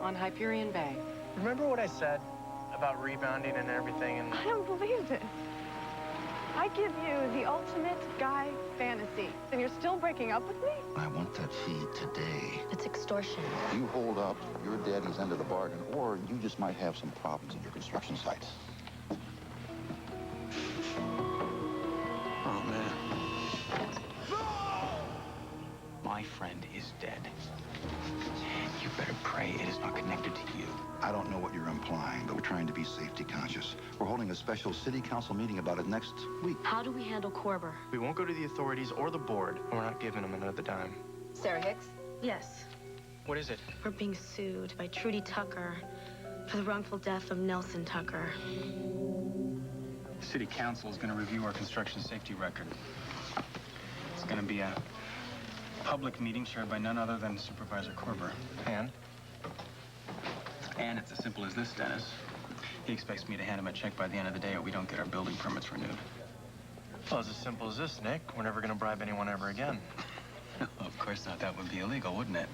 on Hyperion Bay. Remember what I said about rebounding and everything? And I don't believe this. I give you the ultimate guy fantasy, and you're still breaking up with me? I want that fee today. It's extortion. You hold up your daddy's end of the bargain, or you just might have some problems at your construction site. Oh, man. My friend is dead. You better pray it is not connected to you. I don't know what you're implying, but we're trying to be safety conscious. We're holding a special city council meeting about it next week. How do we handle Korber? we won't go to the authorities or the board, and we're not giving them another dime. Sarah Hicks? Yes. What is it? We're being sued by Trudy Tucker for the wrongful death of Nelson Tucker. The city council is going to review our construction safety record. It's going to be a public meeting chaired by none other than Supervisor Korber. And it's as simple as this, Dennis. He expects me to hand him a check by the end of the day or we don't get our building permits renewed. Well, it's as simple as this, Nick. We're never going to bribe anyone ever again. Of course not. That would be illegal, wouldn't it?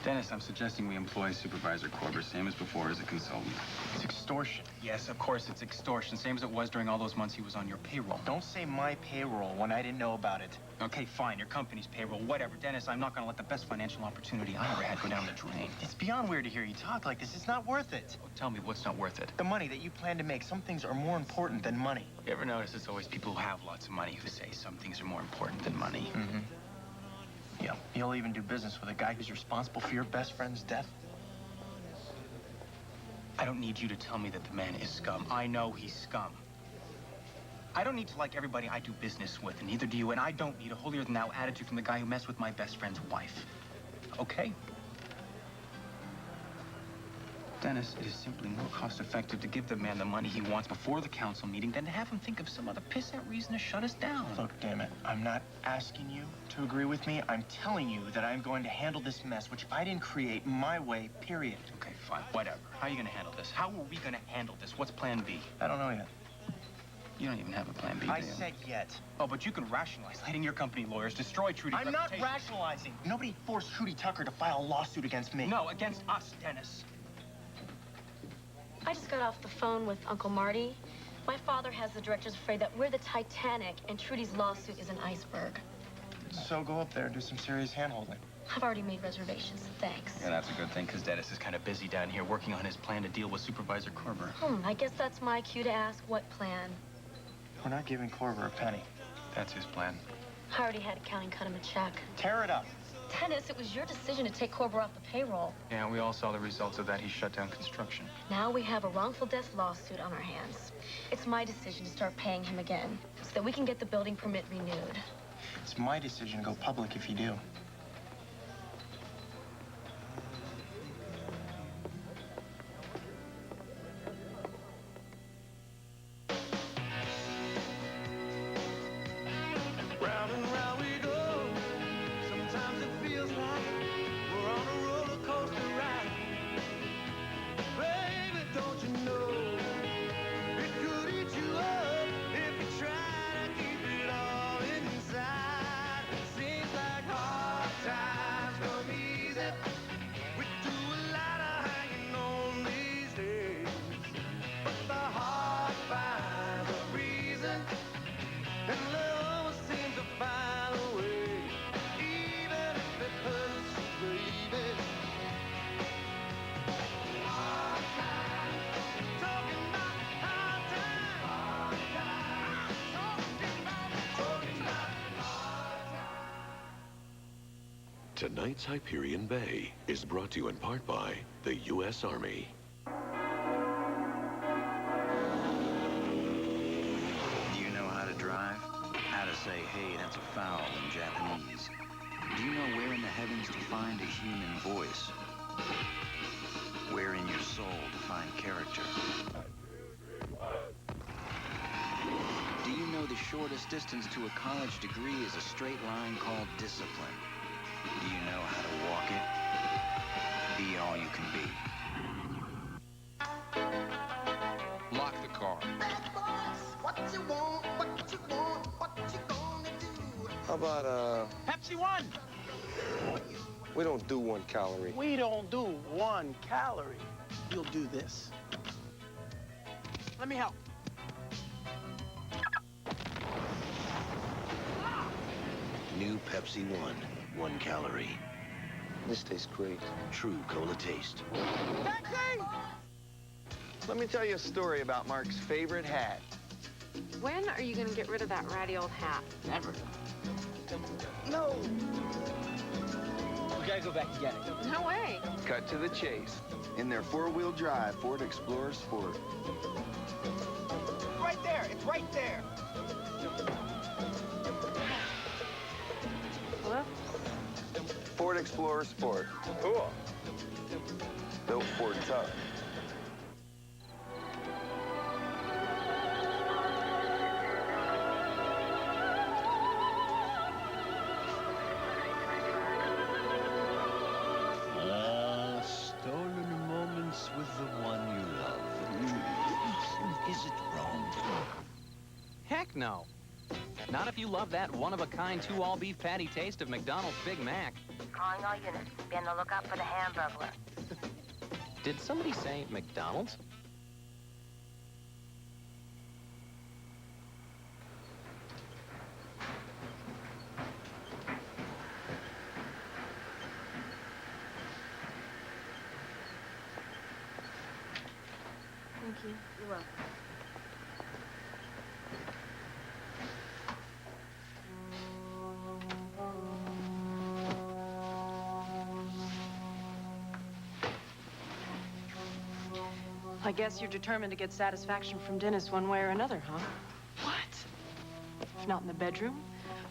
Dennis, I'm suggesting we employ Supervisor Korber, same as before, as a consultant. It's extortion. Yes, of course it's extortion, same as it was during all those months he was on your payroll. Don't say my payroll when I didn't know about it. Okay, fine, your company's payroll, whatever. Dennis, I'm not gonna let the best financial opportunity I ever had go down the drain. It's beyond weird to hear you talk like this. It's not worth it. Oh, tell me what's not worth it. The money that you plan to make. Some things are more important than money. You ever notice it's always people who have lots of money who say some things are more important than money? Mm-hmm. Yeah, you'll even do business with a guy who's responsible for your best friend's death? I don't need you to tell me that the man is scum. I know he's scum. I don't need to like everybody I do business with, and neither do you, and I don't need a holier-than-thou attitude from the guy who messed with my best friend's wife. Okay? Dennis, it is simply more cost-effective to give the man the money he wants before the council meeting than to have him think of some other pissant reason to shut us down. Look, damn it, I'm not asking you to agree with me. I'm telling you that I'm going to handle this mess, which I didn't create, my way, period. Okay, fine, whatever. How are you gonna handle this? How are we gonna handle this? What's plan B? I don't know yet. You don't even have a plan B, I do you? said yet. Oh, but you can rationalize letting your company lawyers destroy Trudy's I'm not reputation. rationalizing. Nobody forced Trudy Tucker to file a lawsuit against me. No, against us, Dennis. I just got off the phone with Uncle Marty. My father has the directors afraid that we're the Titanic and Trudy's lawsuit is an iceberg. So go up there and do some serious hand-holding. I've already made reservations, thanks. Yeah, that's a good thing, because Dennis is kind of busy down here working on his plan to deal with Supervisor Korber. I guess that's my cue to ask what plan. We're not giving Korber a penny. That's his plan. I already had accounting cut him a check. Tear it up. Dennis, it was your decision to take Korber off the payroll. Yeah, we all saw the results of that. He shut down construction. Now we have a wrongful death lawsuit on our hands. It's my decision to start paying him again so that we can get the building permit renewed. It's my decision to go public if you do. Round and round we go. Sometimes it feels like we're on a roller coaster ride. Baby, don't you know it could eat you up if you try to keep it all inside. Seems like hard times come easy. We do a lot of hanging on these days, but the heart finds a reason, and love seems to find a way, even if it hurts you, baby. Hard times, talking about hard times. Hard times, talking about hard times. Tonight's Hyperion Bay is brought to you in part by the U.S. Army. Do you know how to drive? How to say, hey, that's a foul in Japanese? Do you know where in the heavens to find a human voice? Where in your soul to find character? Do you know the shortest distance to a college degree is a straight line called discipline? Do you know how to walk it? Be all you can be. Lock the car. What you want, what you want, what you gonna do? How about, Pepsi One! We don't do 1 calorie. We don't do 1 calorie. You'll do this. Let me help. New Pepsi 1 calorie. This tastes great. True cola taste. Taxi! Let me tell you a story about Mark's favorite hat. When are you gonna get rid of that ratty old hat? Never. No. We gotta go back and get it. No way. Cut to the chase. In their 4-wheel drive Ford Explorer Sport. Right there. It's right there. What? Ford Explorer Sport. Cool. Built Ford tough. Stolen moments with the one you love. Is it wrong? Heck no. Not if you love that one-of-a-kind 2 all-beef patty taste of McDonald's Big Mac. Calling all units. Be on the lookout for the Hamburglar. Did somebody say McDonald's? Thank you. You're welcome. I guess you're determined to get satisfaction from Dennis one way or another, huh? What? If not in the bedroom,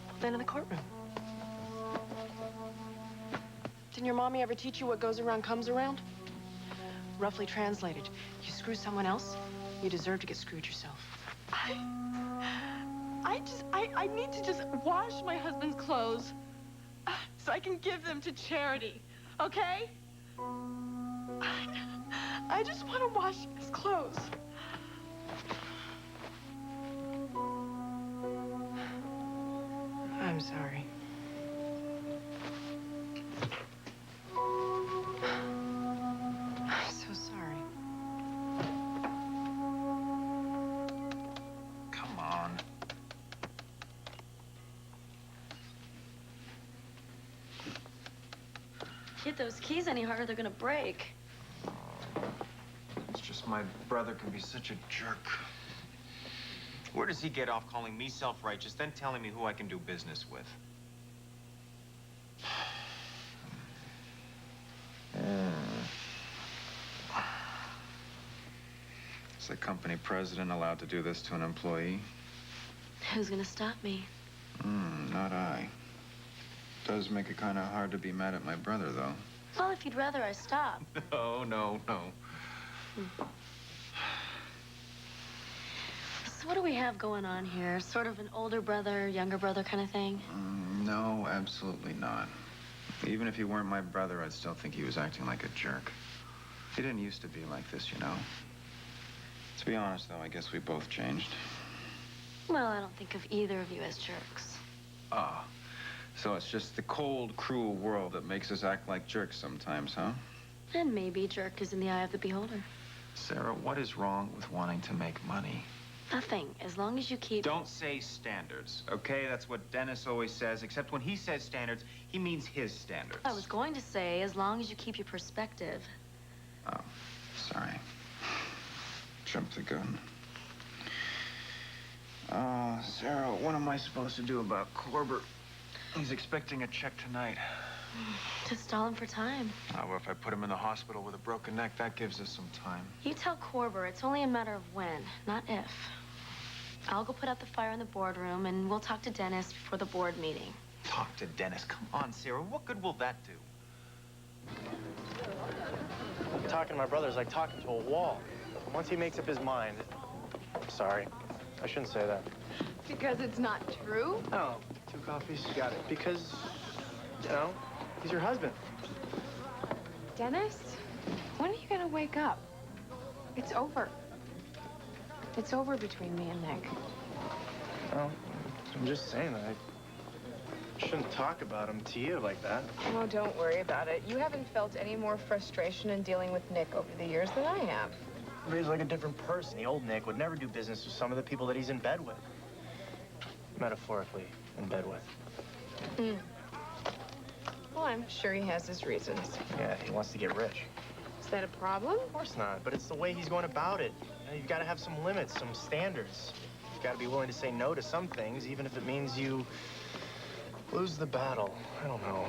well, then in the courtroom. Didn't your mommy ever teach you what goes around comes around? Roughly translated, you screw someone else, you deserve to get screwed yourself. I need to just wash my husband's clothes so I can give them to charity, okay? I just want to wash his clothes. I'm sorry. I'm so sorry. Come on. Hit those keys any harder, they're gonna break. It's just my brother can be such a jerk. Where does he get off calling me self-righteous, then telling me who I can do business with? Is the company president allowed to do this to an employee? Who's gonna stop me? Not I. Does make it kind of hard to be mad at my brother, though. Well, if you'd rather I stop. No. So what do we have going on here? Sort of an older brother, younger brother kind of thing? No, absolutely not. Even if he weren't my brother, I'd still think he was acting like a jerk. He didn't used to be like this, you know. To be honest, though, I guess we both changed. Well, I don't think of either of you as jerks. Ah. So it's just the cold, cruel world that makes us act like jerks sometimes, huh? And maybe jerk is in the eye of the beholder. Sarah, what is wrong with wanting to make money? Nothing, as long as you keep... Don't say standards, okay? That's what Dennis always says, except when he says standards, he means his standards. I was going to say, as long as you keep your perspective. Oh, sorry. Jumped the gun. Sarah, what am I supposed to do about Korber? He's expecting a check tonight. Just stall him for time. Well, if I put him in the hospital with a broken neck, that gives us some time. You tell Korber it's only a matter of when, not if. I'll go put out the fire in the boardroom, and we'll talk to Dennis before the board meeting. Talk to Dennis? Come on, Sarah. What good will that do? Talking to my brother is like talking to a wall. Once he makes up his mind... Sorry. I shouldn't say that. Because it's not true? No. 2 coffees, you got it. Because, you know, he's your husband. Dennis, when are you gonna wake up? It's over. It's over between me and Nick. Well, I'm just saying that I Shouldn't talk about him to you like that. Oh, don't worry about it. You haven't felt any more frustration in dealing with Nick over the years than I have. But he's like a different person. The old Nick would never do business with some of the people that he's in bed with. Metaphorically, in bed with. Hmm. Well, I'm sure he has his reasons. Yeah, he wants to get rich. Is that a problem? Of course not, but it's the way he's going about it. You've got to have some limits, some standards. You've got to be willing to say no to some things, even if it means you lose the battle. I don't know.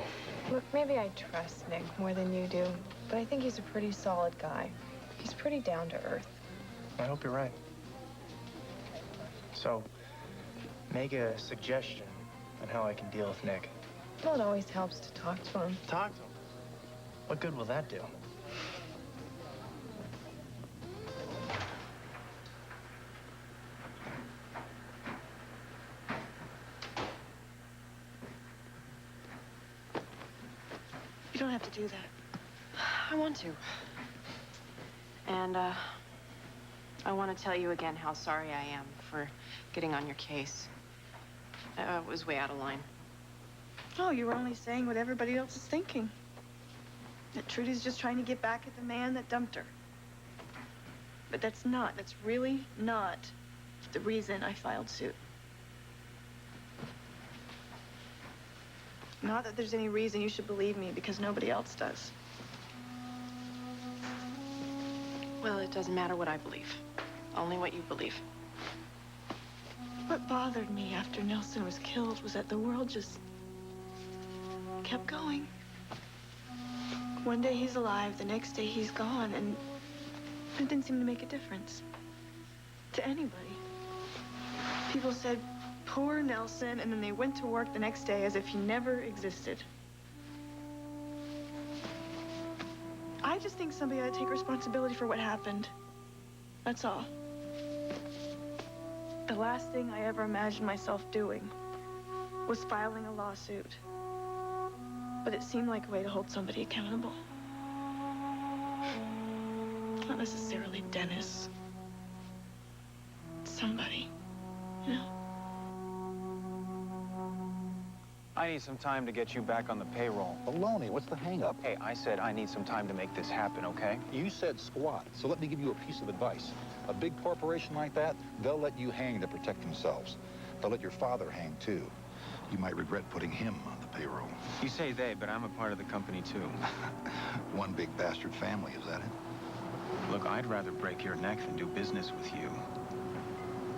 Look, maybe I trust Nick more than you do, but I think he's a pretty solid guy. He's pretty down to earth. I hope you're right. So, make a suggestion on how I can deal with Nick. Well, it always helps to talk to him. Talk to him? What good will that do? You don't have to do that. I want to. And, I want to tell you again how sorry I am for getting on your case. It was way out of line. Oh, you were only saying what everybody else is thinking. That Trudy's just trying to get back at the man that dumped her. But that's really not the reason I filed suit. Not that there's any reason you should believe me, because nobody else does. Well, it doesn't matter what I believe. Only what you believe. What bothered me after Nelson was killed was that the world just kept going. One day he's alive, the next day he's gone, and it didn't seem to make a difference to anybody. People said, poor Nelson, and then they went to work the next day as if he never existed. I just think somebody ought to take responsibility for what happened. That's all. The last thing I ever imagined myself doing was filing a lawsuit. But it seemed like a way to hold somebody accountable. Not necessarily Dennis. Somebody, you know? I need some time to get you back on the payroll. Baloney, what's the hang-up? Hey, I said I need some time to make this happen, okay? You said squat, so let me give you a piece of advice. A big corporation like that, they'll let you hang to protect themselves. They'll let your father hang, too. You might regret putting him on the payroll. You say they, but I'm a part of the company, too. One big bastard family, is that it? Look, I'd rather break your neck than do business with you.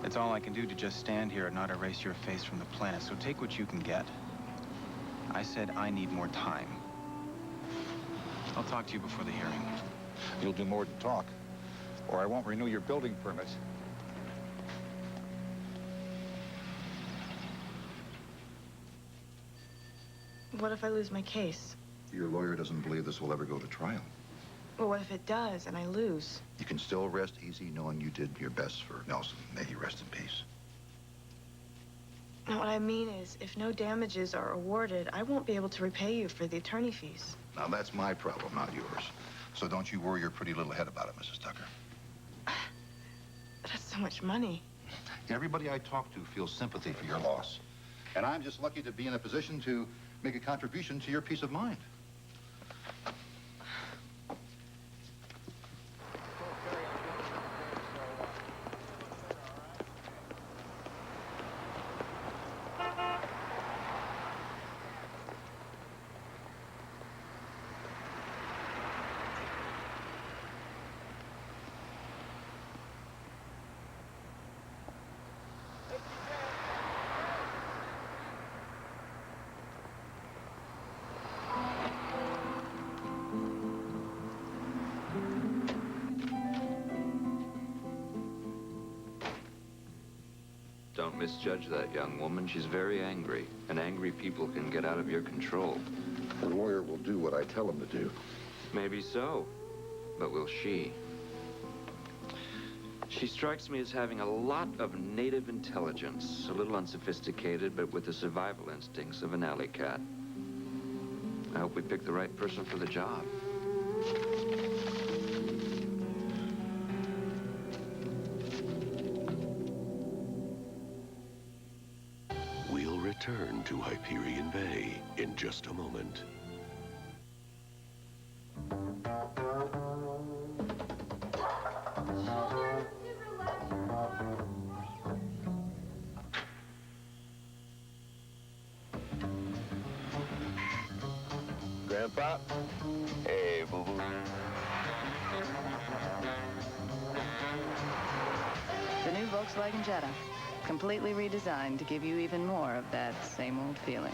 It's all I can do to just stand here and not erase your face from the planet, so take what you can get. I said I need more time. I'll talk to you before the hearing. You'll do more than talk, or I won't renew your building permit. What if I lose my case? Your lawyer doesn't believe this will ever go to trial. Well, what if it does and I lose? You can still rest easy knowing you did your best for Nelson. May he rest in peace. Now, what I mean is, if no damages are awarded, I won't be able to repay you for the attorney fees. Now, that's my problem, not yours. So don't you worry your pretty little head about it, Mrs. Tucker. That's so much money. Everybody I talk to feels sympathy for your loss. And I'm just lucky to be in a position to make a contribution to your peace of mind. Don't misjudge that young woman. She's very angry, and angry people can get out of your control. The lawyer will do what I tell him to do. Maybe so, but will she? She strikes me as having a lot of native intelligence, a little unsophisticated, but with the survival instincts of an alley cat. I hope we pick the right person for the job. We'll return to to Hyperion Bay in just a moment. Grandpa? Hey, boo-boo. The new Volkswagen Jetta. Completely redesigned to give you even more of that same old feeling.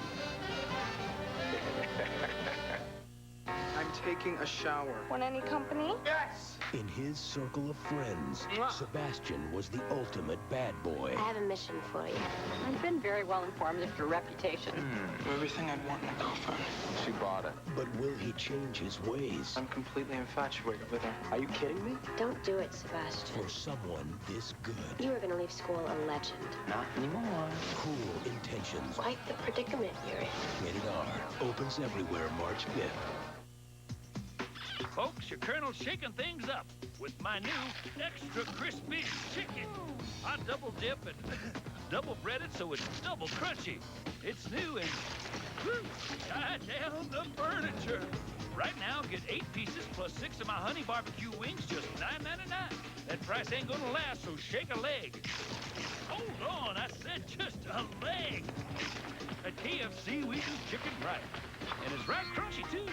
I'm taking a shower. Want any company? Yes! In his circle of friends, Sebastian was the ultimate bad boy. I have a mission for you. I've been very well informed of your reputation. Everything I'd want in a girlfriend. She bought it. But will he change his ways? I'm completely infatuated with her. Are you kidding me? Don't do it, Sebastian. For someone this good. You are going to leave school a legend. Not anymore. Cruel intentions. Quite the predicament you're in. Rated R. Opens everywhere March 5th. Folks, your Colonel's shaking things up with my new extra crispy chicken. I double dip and double bread it so it's double crunchy. It's new and tie down the furniture. Right now, get 8 pieces plus 6 of my honey barbecue wings, just $9.99. That price ain't gonna last, so shake a leg. Hold on, I said just a leg. At KFC, we do chicken right. And it's right crunchy, too.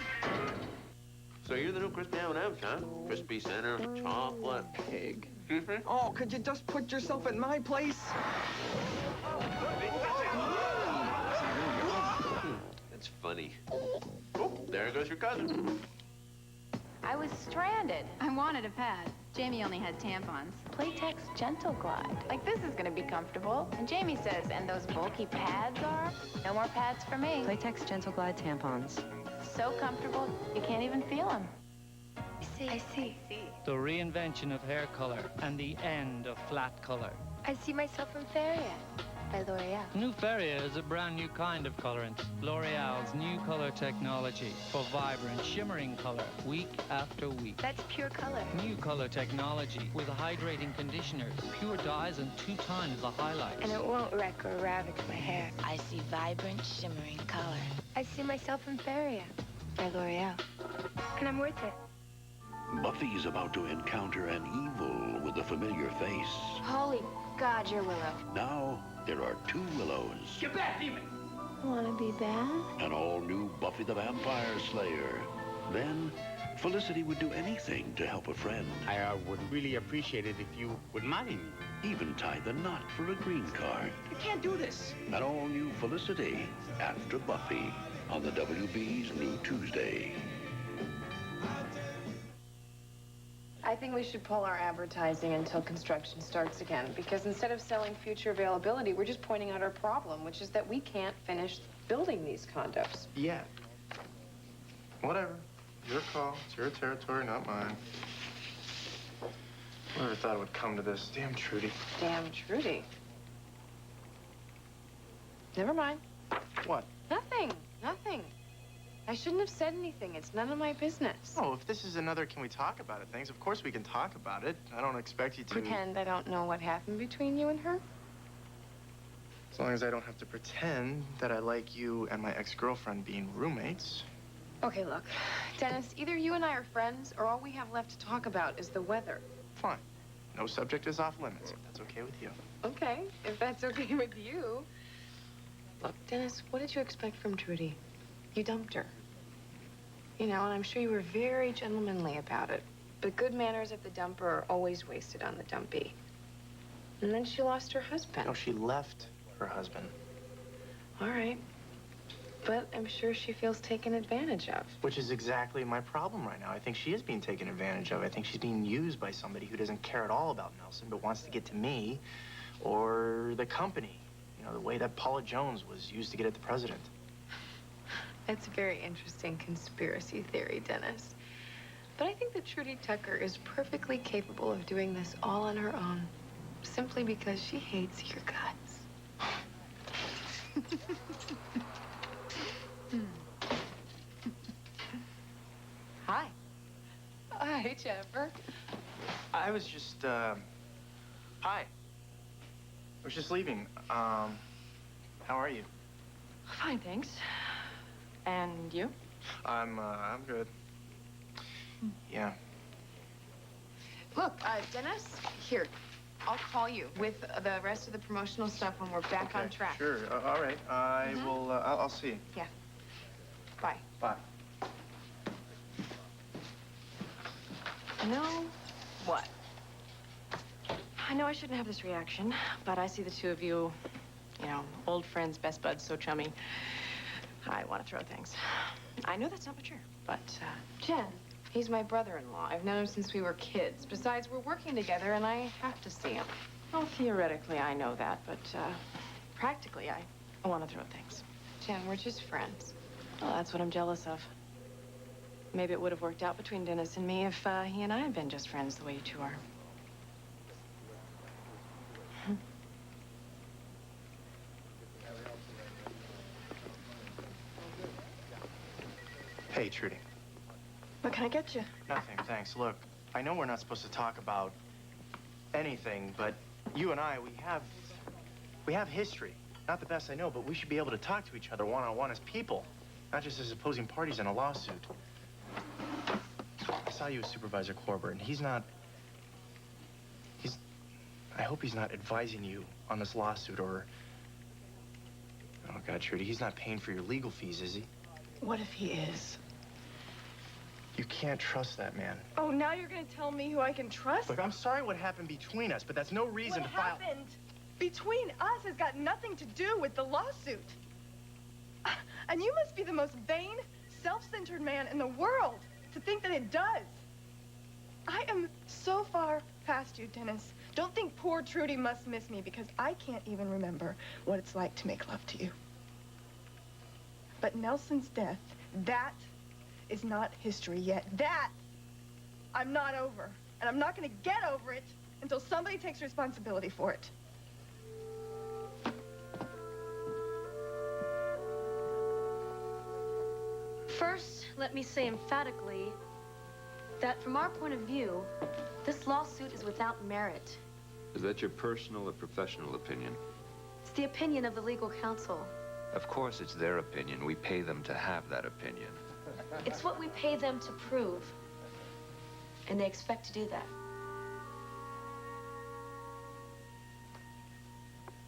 So you're the new crispy M&M's, huh? Crispy center, chocolate. Pig. Oh, could you just put yourself in my place? That's funny. Oh, there goes your cousin. I was stranded. I wanted a pad. Jamie only had tampons. Playtex Gentle Glide. Like, this is gonna be comfortable. And Jamie says, and those bulky pads are? No more pads for me. Playtex Gentle Glide tampons. So comfortable, you can't even feel them. I see. The reinvention of hair color and the end of flat color. I see myself in Feria by L'Oreal. New Feria is a brand new kind of colorant. L'Oreal's new color technology for vibrant, shimmering color week after week. That's pure color. New color technology with hydrating conditioners, pure dyes, and 2 times the highlights. And it won't wreck or ravage my hair. I see vibrant, shimmering color. I see myself in Feria by L'Oreal. And I'm worth it. Buffy is about to encounter an evil with a familiar face. Holy God, you're Willow. Now, there are 2 Willows. Get back, demon! Wanna be bad? An all-new Buffy the Vampire Slayer. Then, Felicity would do anything to help a friend. I would really appreciate it if you would marry me. Even tie the knot for a green card. You can't do this. An all-new Felicity after Buffy on the WB's New Tuesday. I think we should pull our advertising until construction starts again, because instead of selling future availability, we're just pointing out our problem, which is that we can't finish building these condos. Yeah. Whatever. Your call. It's your territory, not mine. Never thought it would come to this. Damn Trudy. Damn Trudy. Never mind. What? Nothing. I shouldn't have said anything. It's none of my business. Oh, if this is another can we talk about it things, of course we can talk about it. I don't expect you to... Pretend I don't know what happened between you and her? As long as I don't have to pretend that I like you and my ex-girlfriend being roommates. Okay, look. Dennis, either you and I are friends, or all we have left to talk about is the weather. Fine. No subject is off limits, if that's okay with you. Okay, if that's okay with you. Look, Dennis, what did you expect from Trudy? You dumped her. You know, and I'm sure you were very gentlemanly about it. But good manners of the dumper are always wasted on the dumpy. And then she lost her husband. No, she left her husband. All right. But I'm sure she feels taken advantage of. Which is exactly my problem right now. I think she is being taken advantage of. I think she's being used by somebody who doesn't care at all about Nelson, but wants to get to me or the company. You know, the way that Paula Jones was used to get at the president. That's a very interesting conspiracy theory, Dennis. But I think that Trudy Tucker is perfectly capable of doing this all on her own, simply because she hates your guts. Hi. Hi, Jennifer. I was just, Hi. I was just leaving. How are you? Fine, thanks. And you? I'm good. Yeah. Look, Dennis, here. I'll call you with the rest of the promotional stuff when we're back on track. Sure. All right. I will. I'll see you. Yeah. Bye. Bye. You know what? I know I shouldn't have this reaction, but I see the two of you, old friends, best buds, so chummy. I want to throw things. I know that's not mature, but Jen, he's my brother-in-law. I've known him since we were kids. Besides, we're working together, and I have to see him. Well, theoretically, I know that, but practically, I want to throw things. Jen, we're just friends. Well, that's what I'm jealous of. Maybe it would have worked out between Dennis and me if he and I had been just friends the way you two are. Hey, Trudy. What can I get you? Nothing, thanks. Look, I know we're not supposed to talk about anything, but you and I, we have history. Not the best I know, but we should be able to talk to each other one-on-one as people, not just as opposing parties in a lawsuit. I saw you with Supervisor Korber, and I hope he's not advising you on this lawsuit or... Oh, God, Trudy, he's not paying for your legal fees, is he? What if he is? You can't trust that man. Oh, now you're gonna tell me who I can trust? Look, I'm sorry what happened between us, but that's no reason to file... What happened between us has got nothing to do with the lawsuit. And you must be the most vain, self-centered man in the world to think that it does. I am so far past you, Dennis. Don't think poor Trudy must miss me because I can't even remember what it's like to make love to you. But Nelson's death, that is not history yet. That I'm not over. And I'm not going to get over it until somebody takes responsibility for it. First, let me say emphatically that from our point of view, this lawsuit is without merit. Is that your personal or professional opinion? It's the opinion of the legal counsel. Of course it's their opinion. We pay them to have that opinion. It's what we pay them to prove. And they expect to do that.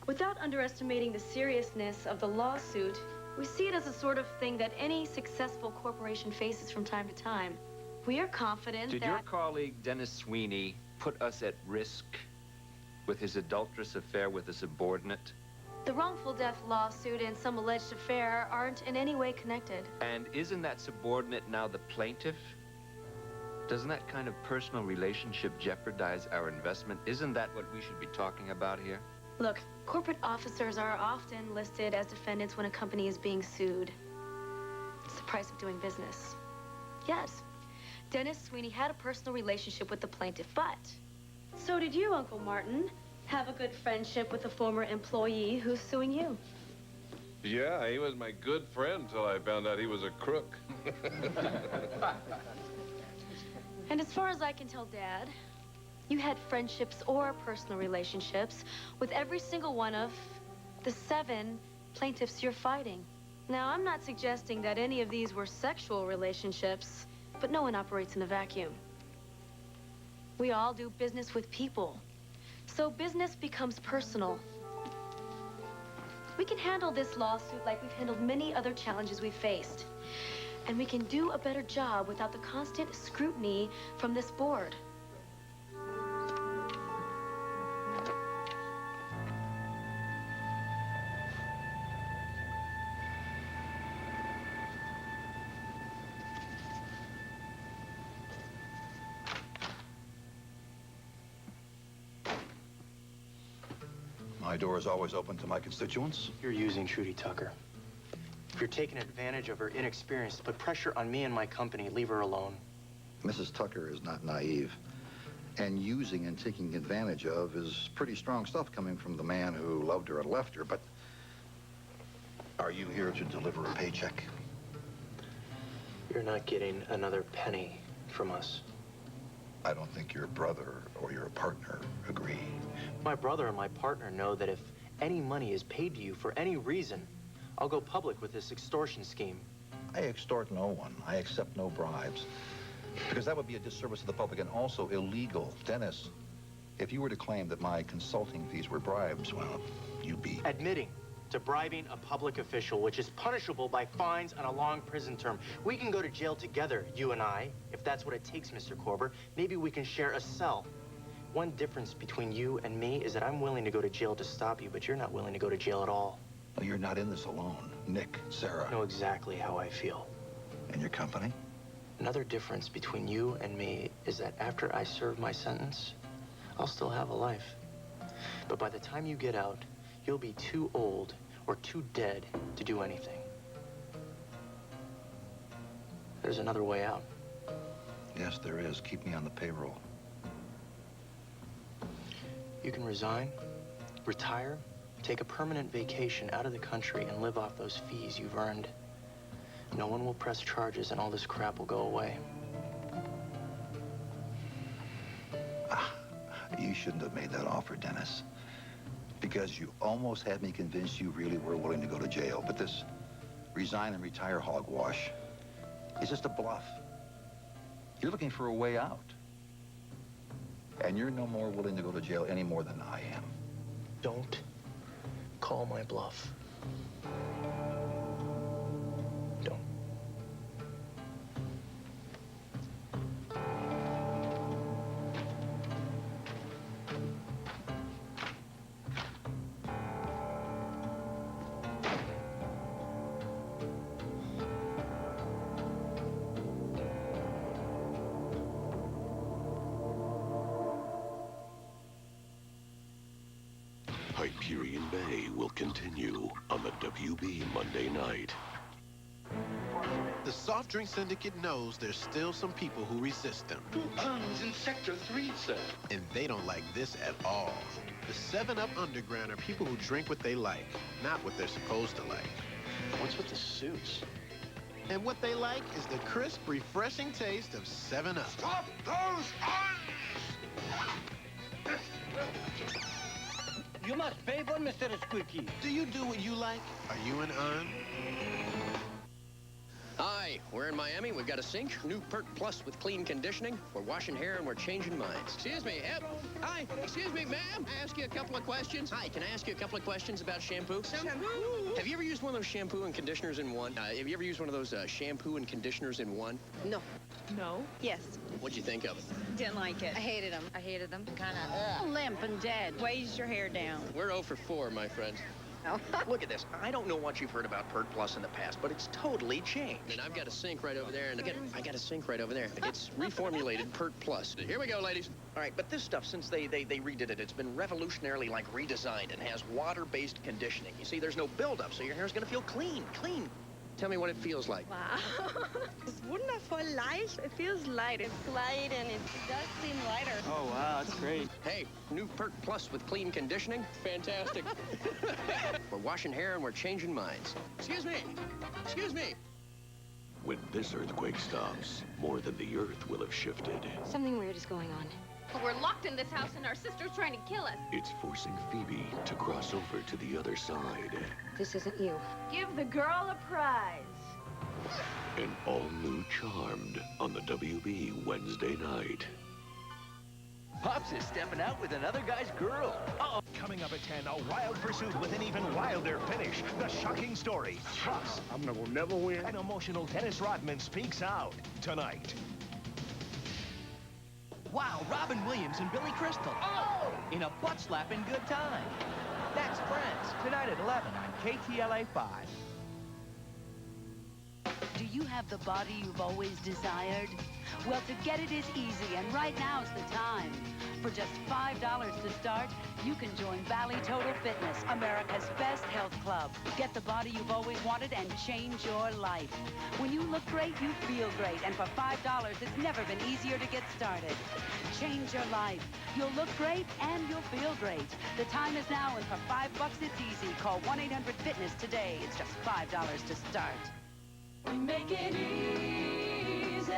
Without underestimating the seriousness of the lawsuit, we see it as a sort of thing that any successful corporation faces from time to time. We are confident that... Did your colleague, Dennis Sweeney, put us at risk with his adulterous affair with a subordinate? The wrongful death lawsuit and some alleged affair aren't in any way connected. And isn't that subordinate now the plaintiff? Doesn't that kind of personal relationship jeopardize our investment? Isn't that what we should be talking about here? Look, corporate officers are often listed as defendants when a company is being sued. It's the price of doing business. Yes, Dennis Sweeney had a personal relationship with the plaintiff, but so did you, Uncle Martin. Have a good friendship with a former employee who's suing you. Yeah, he was my good friend till I found out he was a crook. And as far as I can tell, Dad, you had friendships or personal relationships with every single one of the 7 plaintiffs you're fighting. Now, I'm not suggesting that any of these were sexual relationships, but no one operates in a vacuum. We all do business with people. So business becomes personal. We can handle this lawsuit like we've handled many other challenges we've faced. And we can do a better job without the constant scrutiny from this board. My door is always open to my constituents. You're using Trudy Tucker. If you're taking advantage of her inexperience to put pressure on me and my company, leave her alone. Mrs. Tucker is not naive. And using and taking advantage of is pretty strong stuff coming from the man who loved her and left her, but are you here to deliver a paycheck? You're not getting another penny from us. I don't think your brother or your partner agree. My brother and my partner know that if any money is paid to you for any reason, I'll go public with this extortion scheme. I extort no one. I accept no bribes. Because that would be a disservice to the public and also illegal. Dennis, if you were to claim that my consulting fees were bribes, well, you'd be... Admitting to bribing a public official, which is punishable by fines and a long prison term. We can go to jail together, you and I, if that's what it takes, Mr. Korber. Maybe we can share a cell. One difference between you and me is that I'm willing to go to jail to stop you, but you're not willing to go to jail at all. Well, you're not in this alone. Nick, Sarah. Know exactly how I feel. And your company? Another difference between you and me is that after I serve my sentence, I'll still have a life. But by the time you get out, you'll be too old or too dead to do anything. There's another way out. Yes, there is. Keep me on the payroll. You can resign, retire, take a permanent vacation out of the country and live off those fees you've earned. No one will press charges and all this crap will go away. You shouldn't have made that offer, Dennis. Because you almost had me convinced you really were willing to go to jail. But this resign and retire hogwash is just a bluff. You're looking for a way out. And you're no more willing to go to jail any more than I am. Don't call my bluff. Don't. Hyperion Bay will continue on the WB Monday night. The soft drink syndicate knows there's still some people who resist them. 2 tons in Sector 3, sir. And they don't like this at all. The 7-Up Underground are people who drink what they like, not what they're supposed to like. What's with the suits? And what they like is the crisp, refreshing taste of 7-Up. Stop those uns! You must pay for Mr. Squeaky. Do you do what you like? Are you an un? Hi, we're in Miami. We've got a sink, new Pert Plus with clean conditioning. We're washing hair and we're changing minds. Excuse me, hi, excuse me, ma'am. I ask you a couple of questions. Hi, can I ask you a couple of questions about shampoo? Shampoo? Have you ever used one of those shampoo and conditioners in one? Have you ever used one of those shampoo and conditioners in one? No. No? Yes. What'd you think of it? Didn't like it. I hated them. I hated them. Kind of limp and dead. Weighs your hair down. We're 0 for 4, my friends. Oh. Look at this. I don't know what you've heard about Pert Plus in the past, but it's totally changed. And I've got a sink right over there, and I got a sink right over there. It's reformulated Pert Plus. Here we go, ladies. All right, but this stuff, since they redid it, it's been revolutionarily, redesigned and has water-based conditioning. You see, there's no buildup, so your hair's gonna feel clean. Tell me what it feels like. Wow. It's wonderful light. It feels light. It's light and it does seem lighter. Oh, wow, that's great. Hey, new Pert Plus with clean conditioning. Fantastic. We're washing hair and we're changing minds. Excuse me. Excuse me. When this earthquake stops, more than the Earth will have shifted. Something weird is going on. We're locked in this house and our sister's trying to kill us. It's forcing Phoebe to cross over to the other side. This isn't you. Give the girl a prize. An all-new Charmed on the WB Wednesday night. Pops is stepping out with another guy's girl. Uh-oh. Coming up at 10, a wild pursuit with an even wilder finish. The shocking story. Plus, I'm gonna never win. An emotional Dennis Rodman speaks out tonight. Wow, Robin Williams and Billy Crystal. Oh! In a butt-slapping good time. That's Friends, tonight at 11 on KTLA 5. Do you have the body you've always desired? Well, to get it is easy, and right now's the time. For just $5 to start, you can join Valley Total Fitness, America's best health club. Get the body you've always wanted and change your life. When you look great, you feel great, and for $5, it's never been easier to get started. Change your life. You'll look great and you'll feel great. The time is now, and for $5 it's easy. Call 1-800-FITNESS today. It's just $5 to start. We make it easy,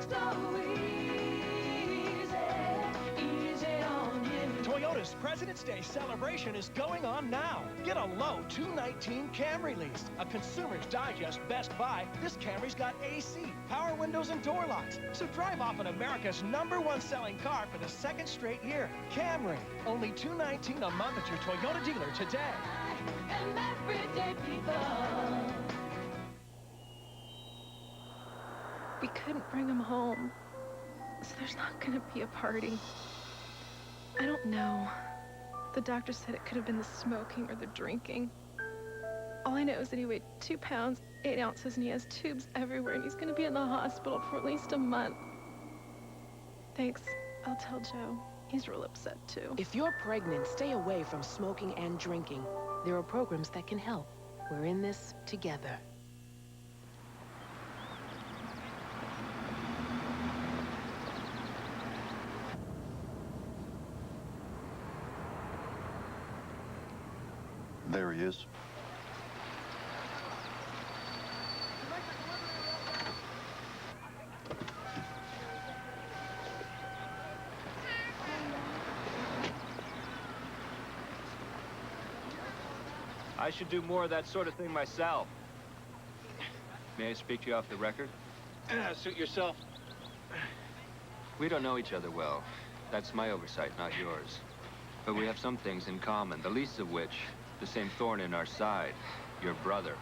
so easy on you. Toyota bonus President's Day celebration is going on now. Get a low 219 Camry lease. A Consumer's Digest Best Buy. This Camry's got AC, power windows, and door locks. So drive off in America's #1 selling car for the 2nd straight year. Camry. Only $219 a month at your Toyota dealer today. And everyday people. We couldn't bring him home, so there's not gonna be a party. I don't know. The doctor said it could have been the smoking or the drinking. All I know is that he weighed 2 pounds, 8 ounces, and he has tubes everywhere, and he's gonna be in the hospital for at least a month. Thanks. I'll tell Joe. He's real upset, too. If you're pregnant, stay away from smoking and drinking. There are programs that can help. We're in this together. There he is. I should do more of that sort of thing myself. May I speak to you off the record? Suit yourself. We don't know each other well. That's my oversight, not yours. But we have some things in common, the least of which, the same thorn in our side, your brother.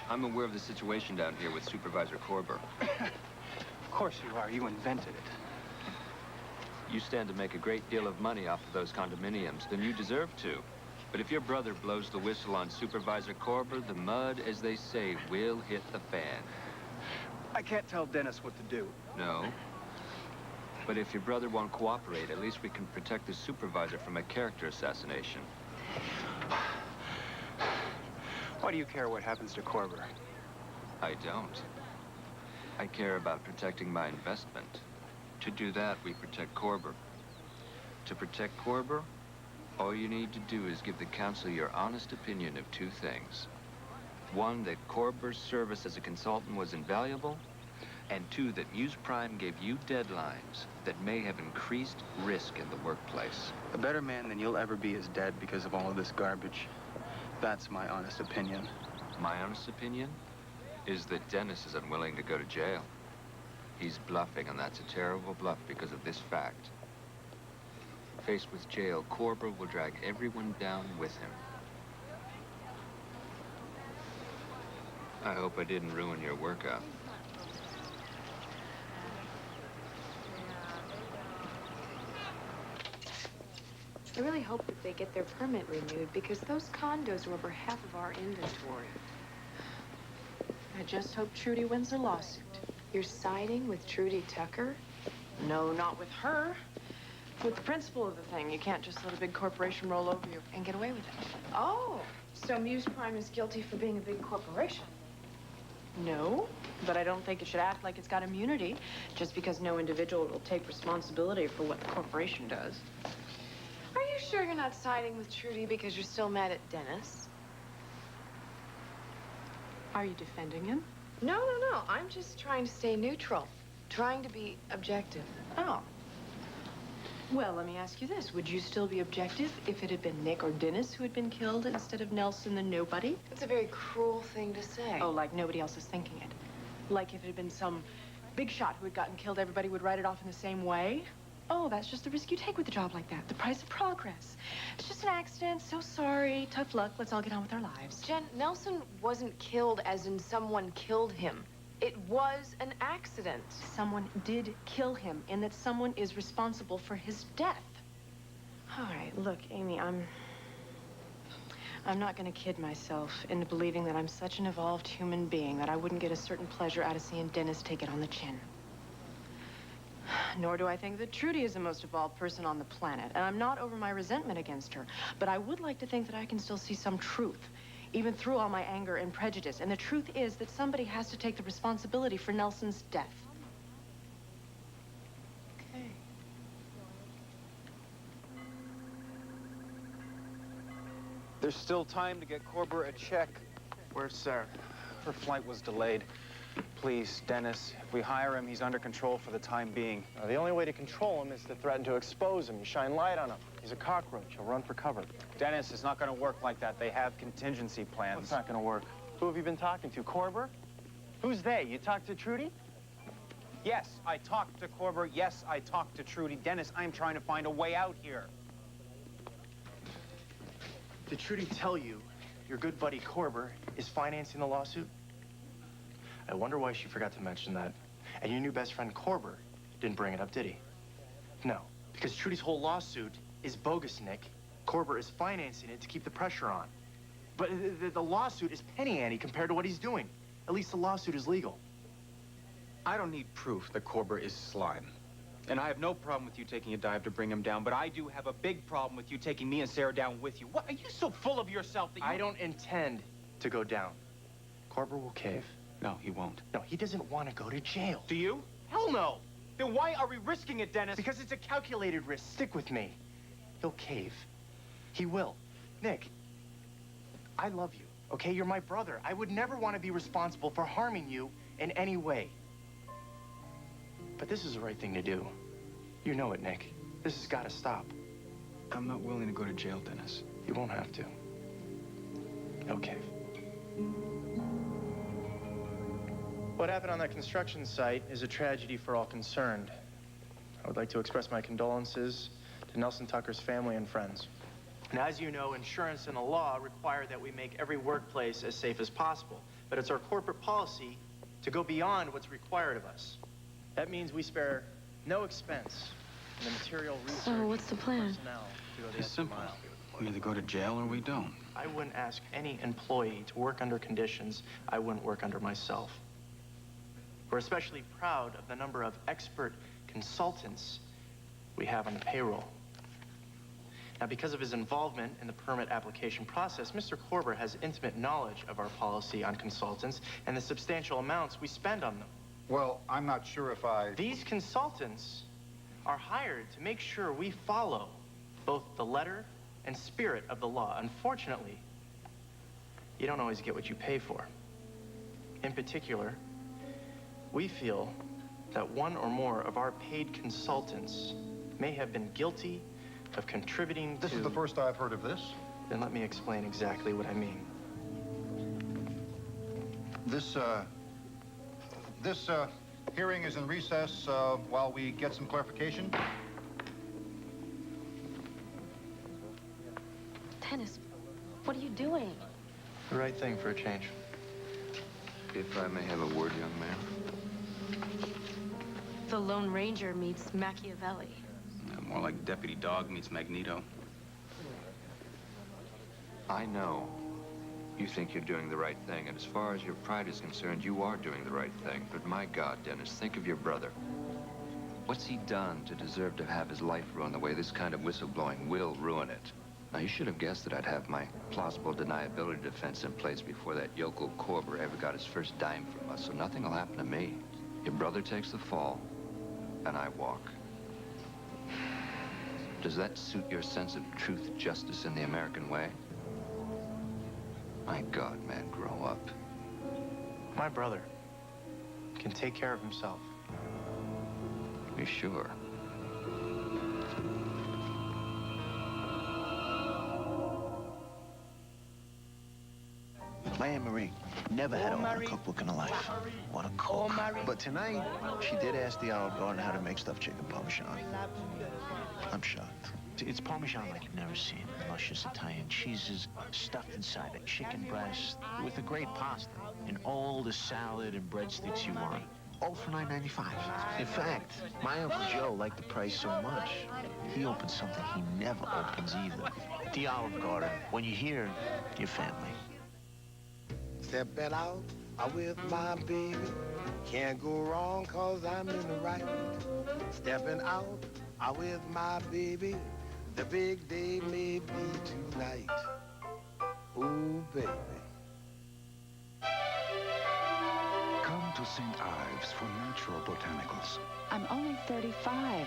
I'm aware of the situation down here with Supervisor Korber. Of course you are. You invented it. You stand to make a great deal of money off of those condominiums, then you deserve to. But if your brother blows the whistle on Supervisor Korber, the mud, as they say, will hit the fan. I can't tell Dennis what to do. No. But if your brother won't cooperate, at least we can protect the supervisor from a character assassination. Why do you care what happens to Korber? I don't. I care about protecting my investment. To do that, we protect Korber. To protect Korber, all you need to do is give the council your honest opinion of 2 things. 1, that Korber's service as a consultant was invaluable, and 2, that Muse Prime gave you deadlines that may have increased risk in the workplace. A better man than you'll ever be is dead because of all of this garbage. That's my honest opinion. My honest opinion is that Dennis is unwilling to go to jail. He's bluffing, and that's a terrible bluff because of this fact. Faced with jail, Korber will drag everyone down with him. I hope I didn't ruin your workout. I really hope that they get their permit renewed because those condos are over half of our inventory. I just hope Trudy wins her lawsuit. You're siding with Trudy Tucker? No, not with her. With the principle of the thing. You can't just let a big corporation roll over you and get away with it. Oh, so Muse Prime is guilty for being a big corporation? No, but I don't think it should act like it's got immunity just because no individual will take responsibility for what the corporation does. Are you sure you're not siding with Trudy because you're still mad at Dennis? Are you defending him? No. I'm just trying to stay neutral. Trying to be objective. Oh. Well, let me ask you this. Would you still be objective if it had been Nick or Dennis who had been killed instead of Nelson the nobody? It's a very cruel thing to say. Oh, like nobody else is thinking it. Like if it had been some big shot who had gotten killed, everybody would write it off in the same way? Oh, that's just the risk you take with a job like that. The price of progress. It's just an accident. So sorry. Tough luck. Let's all get on with our lives. Jen, Nelson wasn't killed as in someone killed him. It was an accident. Someone did kill him, and that someone is responsible for his death. All right, look, Amy, I'm not going to kid myself into believing that I'm such an evolved human being that I wouldn't get a certain pleasure out of seeing Dennis take it on the chin. Nor do I think that Trudy is the most evolved person on the planet, and I'm not over my resentment against her. But I would like to think that I can still see some truth, even through all my anger and prejudice. And the truth is that somebody has to take the responsibility for Nelson's death. Okay. There's still time to get Korber a check. Where's Sarah? Her flight was delayed. Please, Dennis, if we hire him, he's under control for the time being. The only way to control him is to threaten to expose him. You shine light on him. He's a cockroach. He'll run for cover. Dennis, it's not going to work like that. They have contingency plans. It's not going to work. Who have you been talking to? Korber? Who's they? You talked to Trudy? Yes, I talked to Korber. Yes, I talked to Trudy. Dennis, I'm trying to find a way out here. Did Trudy tell you your good buddy Korber is financing the lawsuit? I wonder why she forgot to mention that. And your new best friend Korber didn't bring it up, did he? No, because Trudy's whole lawsuit is bogus, Nick. Korber is financing it to keep the pressure on. But the lawsuit is penny ante compared to what he's doing. At least the lawsuit is legal. I don't need proof that Korber is slime. And I have no problem with you taking a dive to bring him down, but I do have a big problem with you taking me and Sarah down with you. What, are you so full of yourself that you... I don't intend to go down. Korber will cave. No, he won't. No, he doesn't want to go to jail. Do you? Hell no! Then why are we risking it, Dennis? Because it's a calculated risk. Stick with me. He'll cave. He will. Nick, I love you, okay? You're my brother. I would never want to be responsible for harming you in any way. But this is the right thing to do. You know it, Nick. This has got to stop. I'm not willing to go to jail, Dennis. You won't have to. No cave. What happened on that construction site is a tragedy for all concerned. I would like to express my condolences to Nelson Tucker's family and friends. And as you know, insurance and the law require that we make every workplace as safe as possible. But it's our corporate policy to go beyond what's required of us. That means we spare no expense in the material research. So what's the plan? It's simple. We either go to jail or we don't. I wouldn't ask any employee to work under conditions I wouldn't work under myself. We're especially proud of the number of expert consultants we have on the payroll. Now, because of his involvement in the permit application process, Mr. Korber has intimate knowledge of our policy on consultants and the substantial amounts we spend on them. Well, I'm not sure if I... These consultants are hired to make sure we follow both the letter and spirit of the law. Unfortunately, you don't always get what you pay for. In particular, we feel that one or more of our paid consultants may have been guilty of contributing to... This is the first I've heard of this. Then let me explain exactly what I mean. This hearing is in recess while we get some clarification. Dennis, what are you doing? The right thing for a change. If I may have a word, young man. The Lone Ranger meets Machiavelli. More like Deputy Dog meets Magneto. I know you think you're doing the right thing, and as far as your pride is concerned, you are doing the right thing. But my God, Dennis, think of your brother. What's he done to deserve to have his life ruined the way this kind of whistleblowing will ruin it? Now, you should have guessed that I'd have my plausible deniability defense in place before that yokel Korber ever got his first dime from us, so nothing will happen to me. Your brother takes the fall, and I walk. Does that suit your sense of truth, justice, and the American way? My God, man, grow up. My brother can take care of himself. Be sure. My Aunt Marie never had a home cookbook in her life. What a cook. But tonight, she did ask the Olive Garden how to make stuffed chicken parmesan. I'm shocked. It's parmesan like you've never seen. Luscious Italian cheeses stuffed inside a chicken breast with a great pasta and all the salad and breadsticks you want. All for $9.95. In fact, my Uncle Joe liked the price so much, he opened something he never opens either. The Olive Garden. When you're here, your family. Stepping out with my baby. Can't go wrong cause I'm in the right. Stepping out with my baby. The big day may be tonight. Ooh, baby. Come to St. Ives for natural botanicals. I'm only 35.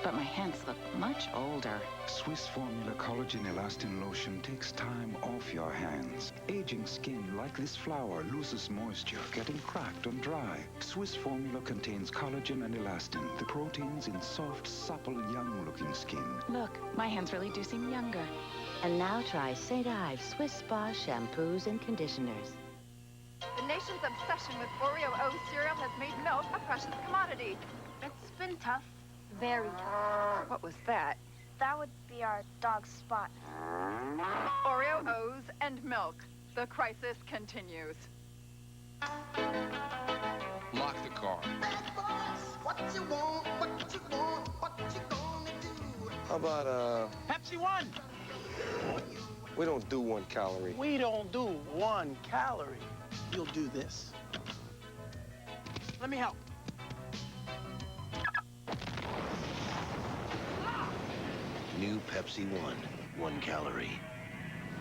but my hands look much older. Swiss Formula Collagen Elastin Lotion takes time off your hands. Aging skin like this flower loses moisture, getting cracked and dry. Swiss Formula contains collagen and elastin, the proteins in soft, supple, young-looking skin. Look, my hands really do seem younger. And now try St. Ives Swiss Spa shampoos and conditioners. The nation's obsession with Oreo O's cereal has made milk a precious commodity. It's been tough. Very tough. What was that? That would be our dog Spot. Oreo O's and milk. The crisis continues. Lock the car. How about, Pepsi One! we don't do 1 calorie. We don't do 1 calorie. You'll do this. Let me help. New Pepsi One, 1 calorie.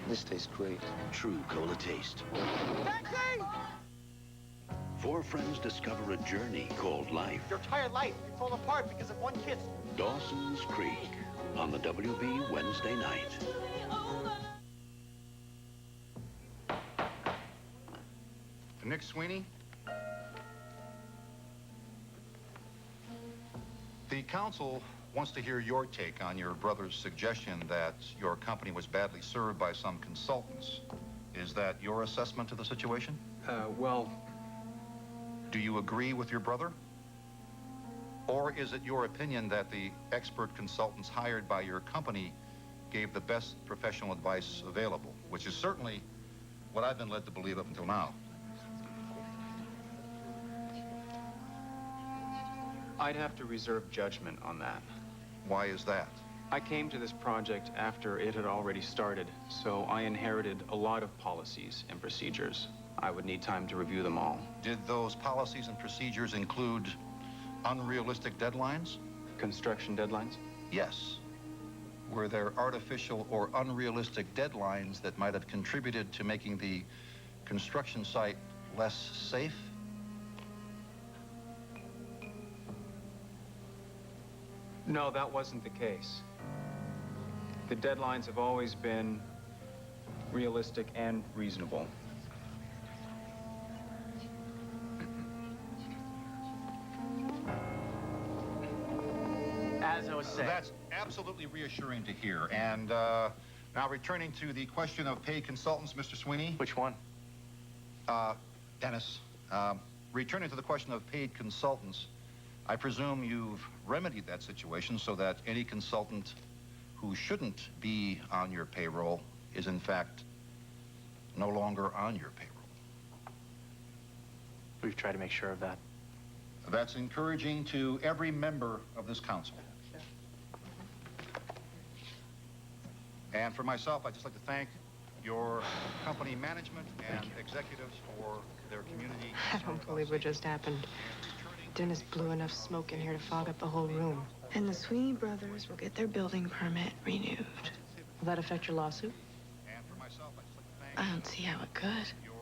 This tastes great. True cola taste. Taxi! 4 friends discover a journey called life. Your entire life fall apart because of one kiss. Dawson's Creek on the WB Wednesday night. Nick Sweeney? The council wants to hear your take on your brother's suggestion that your company was badly served by some consultants. Is that your assessment of the situation? Well... Do you agree with your brother? Or is it your opinion that the expert consultants hired by your company gave the best professional advice available, which is certainly what I've been led to believe up until now? I'd have to reserve judgment on that. Why is that? I came to this project after it had already started, so I inherited a lot of policies and procedures. I would need time to review them all. Did those policies and procedures include unrealistic deadlines? Construction deadlines? Yes. Were there artificial or unrealistic deadlines that might have contributed to making the construction site less safe? No, that wasn't the case. The deadlines have always been realistic and reasonable. As I was saying. That's absolutely reassuring to hear. And now returning to the question of paid consultants, Mr. Sweeney. Which one? Dennis. Returning to the question of paid consultants, I presume you've remedied that situation so that any consultant who shouldn't be on your payroll is in fact no longer on your payroll. We've tried to make sure of that. That's encouraging to every member of this council. And for myself, I'd just like to thank your company management and executives for their community. I don't believe what just happened. Dennis blew enough smoke in here to fog up the whole room. And the Sweeney brothers will get their building permit renewed. Will that affect your lawsuit? And for myself, I'd just like to thank I don't see how it could. your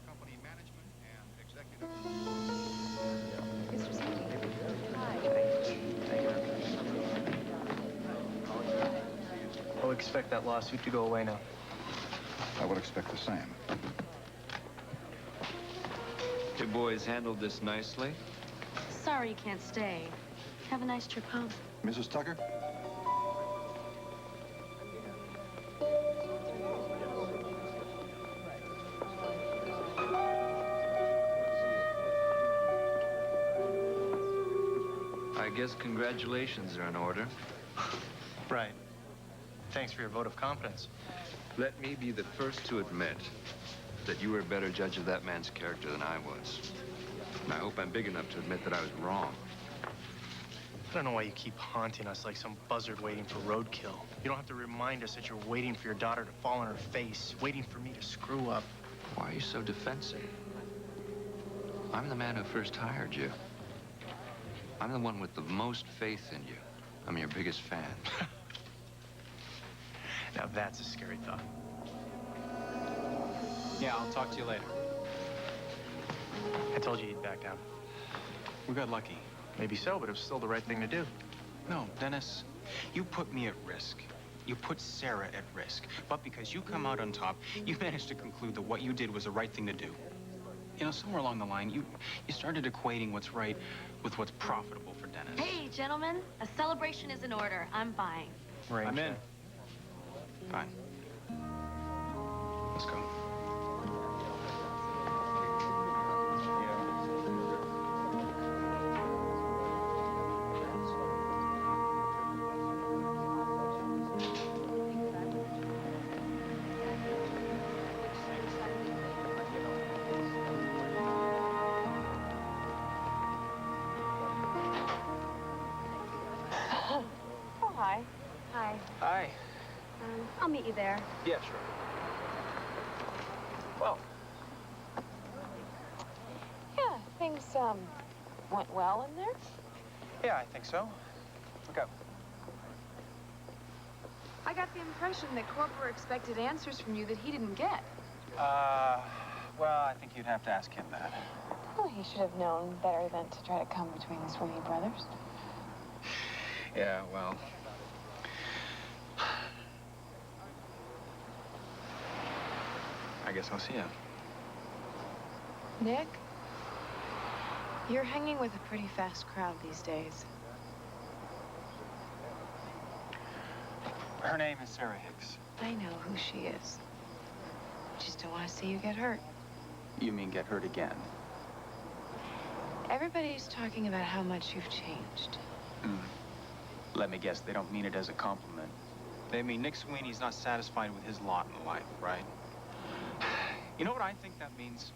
company management and executives. I'll expect that lawsuit to go away now. I would expect the same. You boys handled this nicely. Sorry you can't stay. Have a nice trip home. Mrs. Tucker? I guess congratulations are in order. Right. Thanks for your vote of confidence. Let me be the first to admit that you were a better judge of that man's character than I was. And I hope I'm big enough to admit that I was wrong. I don't know why you keep haunting us like some buzzard waiting for roadkill. You don't have to remind us that you're waiting for your daughter to fall on her face, waiting for me to screw up. Why are you so defensive? I'm the man who first hired you. I'm the one with the most faith in you. I'm your biggest fan. Now that's a scary thought. Yeah, I'll talk to you later. I told you you'd back down. We got lucky. Maybe so, but it was still the right thing to do. No, Dennis, you put me at risk. You put Sarah at risk. But because you come out on top, you managed to conclude that what you did was the right thing to do. You know, somewhere along the line, you started equating what's right with what's profitable for Dennis. Hey, gentlemen, a celebration is in order. I'm buying. Rain I'm in. check. Fine. Let's go. Oh, hi. Hi. Hi. I'll meet you there. Yeah, sure. Well, Yeah, things, went well in there. yeah, I think so. Look out. I got the impression that Korber expected answers from you that he didn't get. Well, I think you'd have to ask him that. Well, he should have known better than to try to come between the Sweeney brothers. Yeah, well. I guess I'll see you. Nick, you're hanging with a pretty fast crowd these days. Her name is Sarah Hicks. I know who she is. Just don't want to see you get hurt. You mean get hurt again? Everybody's talking about how much you've changed. Let me guess, they don't mean it as a compliment. They mean Nick Sweeney's not satisfied with his lot in life, right? You know what I think that means?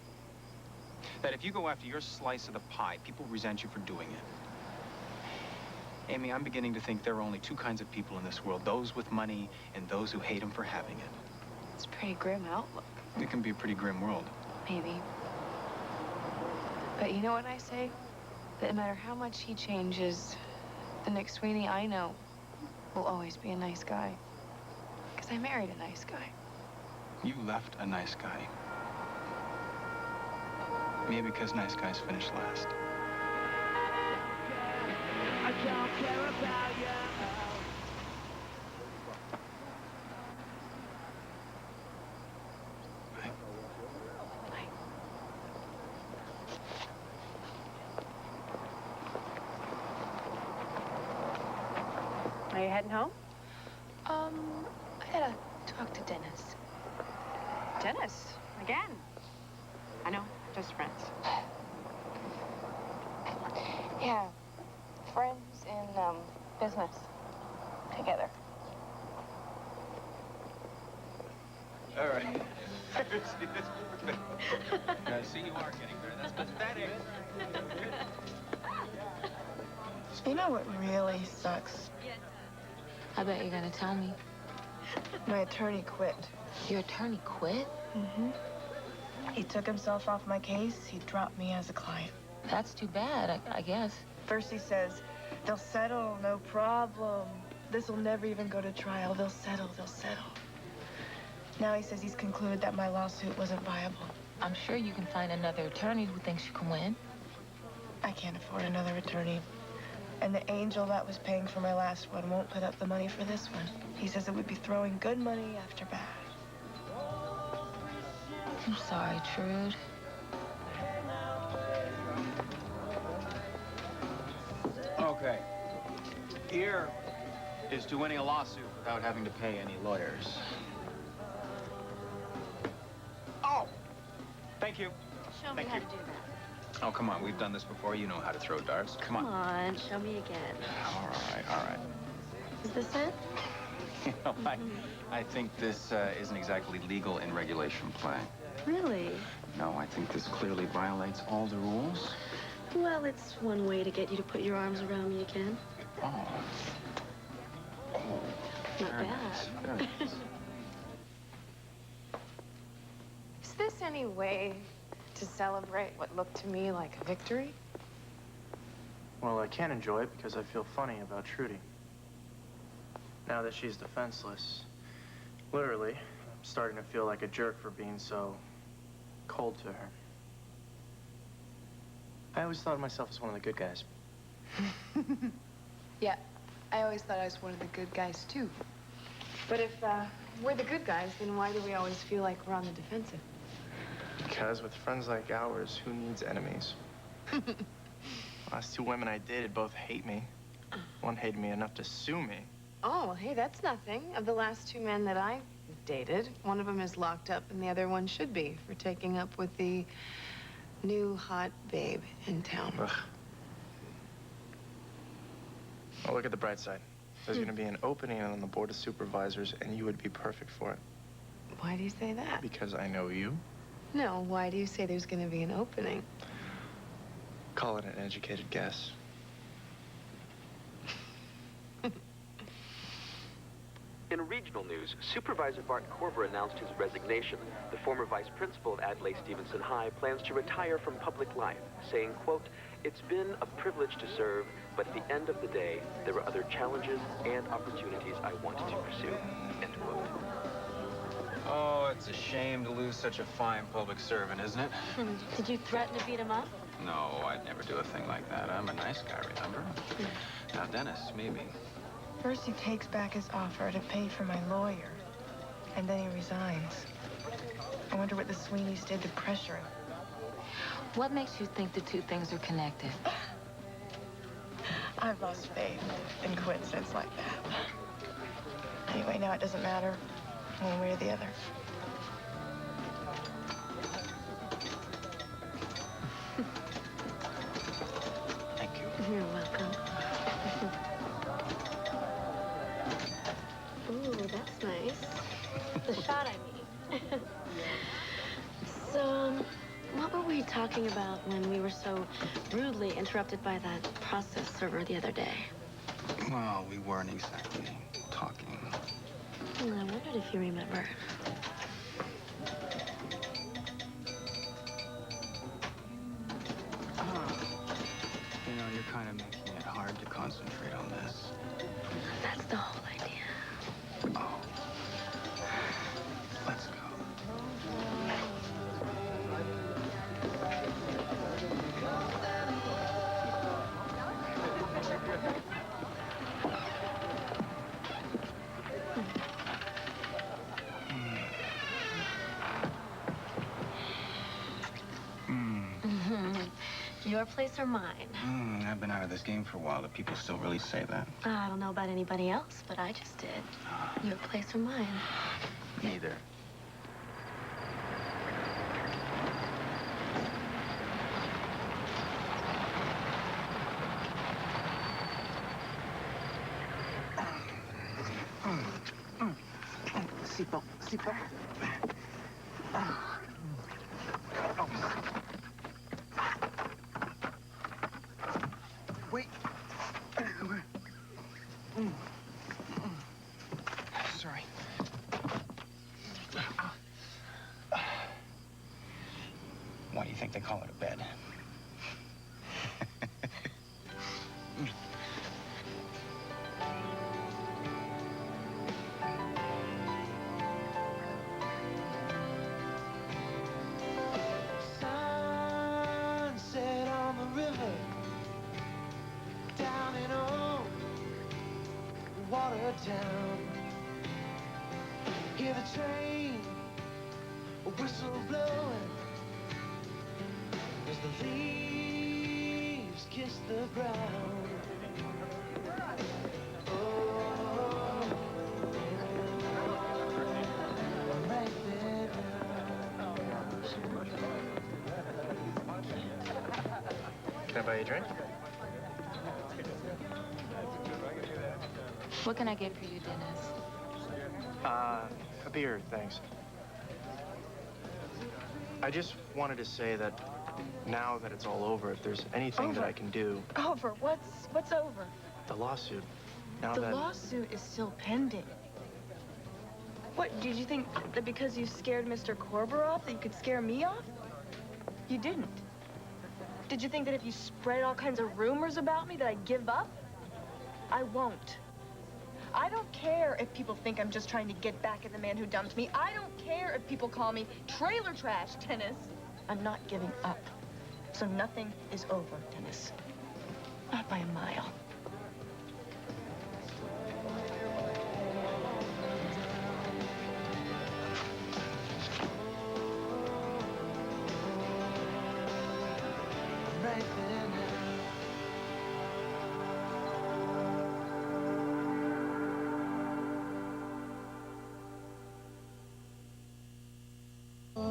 That if you go after your slice of the pie, people resent you for doing it. Amy, I'm beginning to think there are only two kinds of people in this world, those with money and those who hate them for having it. It's a pretty grim outlook. It can be a pretty grim world. Maybe. But you know what I say? That no matter how much he changes, the Nick Sweeney I know will always be a nice guy. Because I married a nice guy. You left a nice guy. Maybe because nice guys finish last. I don't care about you. Are you heading home? I gotta talk to Dennis. Dennis, again. I know, just friends. Yeah, friends in, business. Together. All right. See, you are getting there. That's pathetic. You know what really sucks? I bet you're gonna tell me. My attorney quit. Your attorney quit? Mm-hmm. He took himself off my case. He dropped me as a client. That's too bad, I guess. First he says, they'll settle, no problem. This will never even go to trial. They'll settle, they'll settle. Now he says he's concluded that my lawsuit wasn't viable. I'm sure you can find another attorney who thinks you can win. I can't afford another attorney. And the angel that was paying for my last one won't put up the money for this one. He says it would be throwing good money after bad. I'm sorry, Trude. Okay. Here is to winning a lawsuit without having to pay any lawyers. Oh! Thank you. Show me Thank how you. to do that. Oh, come on. We've done this before. You know how to throw darts. Come Come on. on, show me again. All right, all right. Is this it? You know, I think this isn't exactly legal in regulation play. Really? No, I think this clearly violates all the rules. Well, it's one way to get you to put your arms around me again. Oh. Not Very bad. nice, very nice. Is this any way to celebrate what looked to me like a victory? Well, I can enjoy it because I feel funny about Trudy. Now that she's defenseless, literally, I'm starting to feel like a jerk for being so cold to her. I always thought of myself as one of the good guys. Yeah, I always thought I was one of the good guys, too. But if we're the good guys, then why do we always feel like we're on the defensive? Because with friends like ours, who needs enemies? Last two women I dated both hate me. One hated me enough to sue me. Oh, well, hey, that's nothing. Of the last two men that I dated, one of them is locked up and the other one should be for taking up with the new hot babe in town. Ugh. Well, look at the bright side. There's going to be an opening on the board of supervisors, and you would be perfect for it. Why do you say that? Because I know you. No, why do you say there's going to be an opening? Call it an educated guess. In regional news, Supervisor Bart Korber announced his resignation. The former vice principal of Adlai Stevenson High plans to retire from public life, saying, quote, "It's been a privilege to serve, but at the end of the day, there are other challenges and opportunities I wanted to pursue," end quote. Oh, it's a shame to lose such a fine public servant, isn't it? Did you threaten to beat him up? No, I'd never do a thing like that. I'm a nice guy, remember? Now, Dennis, maybe. First, he takes back his offer to pay for my lawyer, and then he resigns. I wonder what the Sweeneys did to pressure him. What makes you think the two things are connected? I've lost faith in coincidence like that. Anyway, now it doesn't matter one way or the other. Thank you. You're welcome. Ooh, that's nice. The shot, I mean. So, what were we talking about when we were so rudely interrupted by that process server the other day? Well, we weren't exactly talking. I wondered if you remember. You know, you're kind of making it hard to concentrate on this. That's the whole idea. Oh. Let's go. Your place or mine? I've been out of this game for a while. Do people still really say that? I don't know about anybody else, but I just did. Your place or mine? Neither. Seatbelt, seatbelt. Wait. Sorry. Why do you think they call it a bed? Sunset on the river, down in old Watertown. Hear the train whistle blowing as the leaves kiss the ground. Oh, right there now. Can I buy you a drink? What can I get for you, Dennis? A beer, thanks. I just wanted to say that now that it's all over, if there's anything that I can do, Over? What's over? the lawsuit. Now The that lawsuit is still pending. What, did you think that because you scared Mr. Korber off, that you could scare me off? You didn't. Did you think that if you spread all kinds of rumors about me that I'd give up? I won't. I don't care if people think I'm just trying to get back at the man who dumped me. I don't care if people call me trailer trash, Dennis. I'm not giving up. So nothing is over, Dennis. Not by a mile.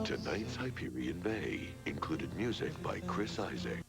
Tonight's Hyperion Bay included music by Chris Isaac.